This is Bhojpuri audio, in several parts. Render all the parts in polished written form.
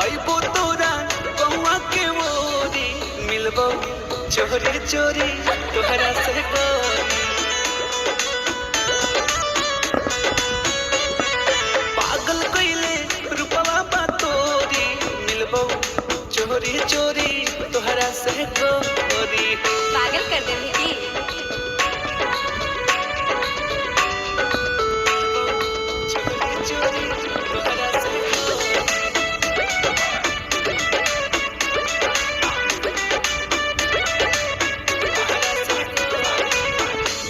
आइबो तोरा कौआ के मोरी मिलबो चोरी चोरी तोहरा से गोरी पागल कइले रूपवा बा तोरी मिलबो चोरी चोरी तोहरा से गोरी पागल कर देंगे की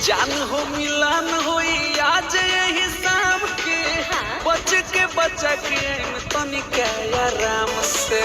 जान हो मिलन होई आज यही शाम के बच के बचा के तनिक आराम से